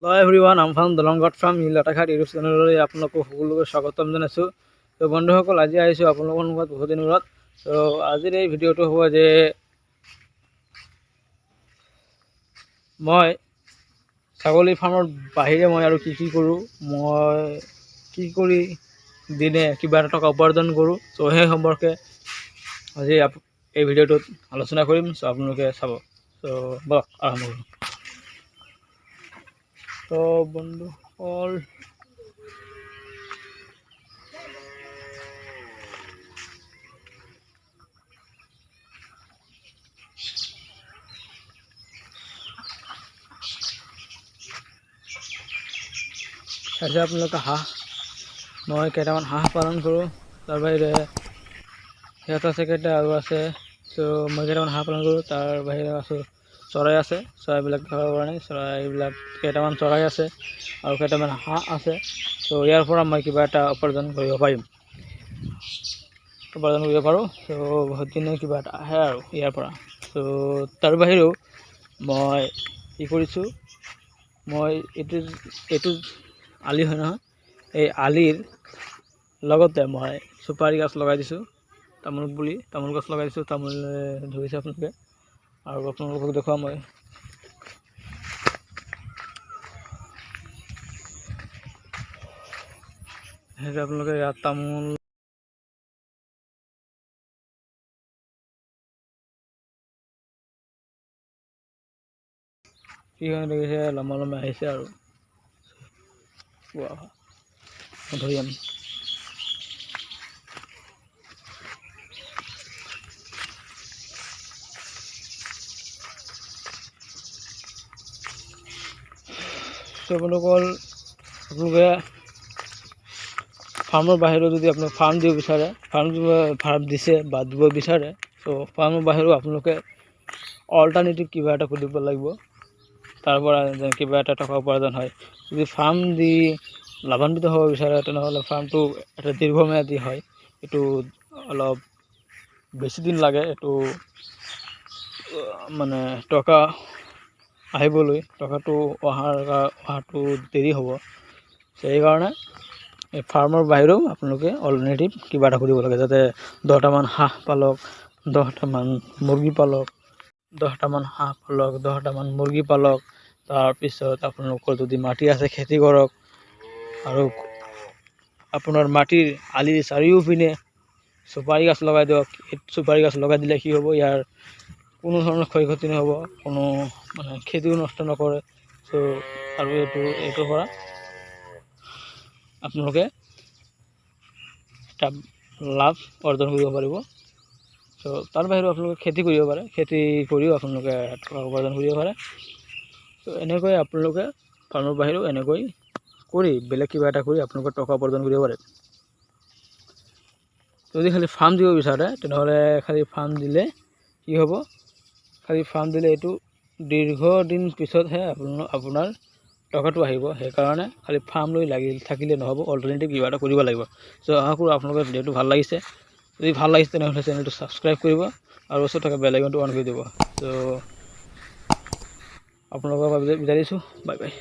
Hello everyone, I'm from Dolongot from Latakhat YouTube channel. আপোনালোকক সকলোকে স্বাগতম জনাইছো। তো বন্ধুসকল আজি আহিছো আপোনালোকৰ লগত বহুত দিনৰ মূৰত। তো আজিৰ এই ভিডিঅ'টো হ'ব যে মই ছাগলী ফাৰ্মৰ বাহিৰে মই আৰু কি কৰোঁ, মই কি কৰি দিনে কিবা এটা টকা উপাৰ্জন কৰোঁ। তো সেই সম্পৰ্কে আজি এই ভিডিঅ'টোত আলোচনা কৰিম। তো আপোনালোকে চাব। তো বলক আৰম্ভ কৰোঁ। তো বন্ধুসকল চাইছে আপোনালোকে হাঁহ, মই কেইটামান হাঁহ পালন কৰোঁ। তাৰ বাহিৰে সিহঁত আছে কেইটা আৰু আছে। তো মই কেইটামান হাঁহ পালন কৰোঁ। তাৰ বাহিৰে আছোঁ চৰাই আছে, চৰাইবিলাক থকাৰ কাৰণে চৰাইবিলাক কেইটামান চৰাই আছে আৰু কেইটামান হাঁহ আছে। তো ইয়াৰ পৰা মই কিবা এটা উপাৰ্জন কৰিব পাৰিম, তো বহুত দিনে কিবা এটা আহে আৰু ইয়াৰ পৰা। তো তাৰ বাহিৰেও মই কি কৰিছোঁ, মই এইটো আলি হয় নহয়, এই আলিৰ লগতে মই চুপাৰি গছ লগাই দিছোঁ, তামোল গছ লগাই দিছোঁ। তামোল ধৰিছে আপোনালোকে, আৰু আপোনালোকক দেখুৱাম মই। সেইটো আপোনালোকে ইয়াত তামোল কি হয় দেখিছে, লম্বা লম্বা আহিছে আৰু ধৰি আনি আপোনালোকে ফাৰ্মৰ বাহিৰেও যদি আপোনালোকে ফাৰ্ম দিব বিচাৰে, ফাৰ্ম দিছে বা দিব বিচাৰে, তো ফাৰ্মৰ বাহিৰেও আপোনালোকে অল্টাৰনেটিভ কিবা এটা কৰিব লাগিব। তাৰ পৰা যেন কিবা এটা টকা উপাৰ্জন হয়। যদি ফাৰ্ম দি লাভান্বিত হ'ব বিচাৰে, তেনেহ'লে ফাৰ্মটো এটা দীৰ্ঘম্যাদী হয়। এইটো অলপ বেছি দিন লাগে, এইটো মানে টকা আহিবলৈ, টকাটো অহাটো দেৰি হ'ব। সেইকাৰণে এই ফাৰ্মৰ বাহিৰেও আপোনালোকে অল্টাৰনেটিভ কিবা এটা কৰিব লাগে, যাতে 10টামান হাঁহ পালক, 10টামান মুৰ্গী পালক, 10টামান মুৰ্গী পালক। তাৰপিছত আপোনালোকৰ যদি মাটি আছে খেতি কৰক, আৰু আপোনাৰ মাটিৰ আলিৰ চাৰিওপিনে চুপাৰি গছ লগাই দিয়ক। এই চুপাৰি গছ লগাই দিলে কি হ'ব, ইয়াৰ কোনো ধৰণৰ ক্ষয় ক্ষতি নহ'ব, কোনো মানে খেতিও নষ্ট নকৰে। চ' আৰু এইটোৰ পৰা আপোনালোকে এটা লাভ অৰ্জন কৰিব পাৰিব। চ' তাৰ বাহিৰেও আপোনালোকে খেতি কৰিব পাৰে, খেতি কৰিও আপোনালোকে টকা উপাৰ্জন কৰিব পাৰে। ত' এনেকৈ আপোনালোকে ফাৰ্মৰ বাহিৰেও এনেকৈ কৰি বেলেগ কিবা এটা কৰি আপোনালোকে টকা উপাৰ্জন কৰিব পাৰে। যদি খালি ফাৰ্ম দিব বিচাৰে, তেনেহ'লে খালি ফাৰ্ম দিলে কি হ'ব, খালি ফাৰ্ম দিলে এইটো দীৰ্ঘদিন পিছতহে আপোনাৰ টকাটো আহিব। সেইকাৰণে খালি ফাৰ্ম লৈ থাকিলে নহ'ব, অল্টাৰনেটিভ কিবা এটা কৰিব লাগিব। চ' আশা কৰোঁ আপোনালোকৰ ভিডিঅ'টো ভাল লাগিছে। যদি ভাল লাগিছে তেনেহ'লে চেনেলটো ছাবস্ক্ৰাইব কৰিব আৰু ওচৰত থকা বেল আইকনটো অন কৰি দিব। চ' আপোনালোকৰ বাবে বিদায় দিছোঁ, বাই বাই।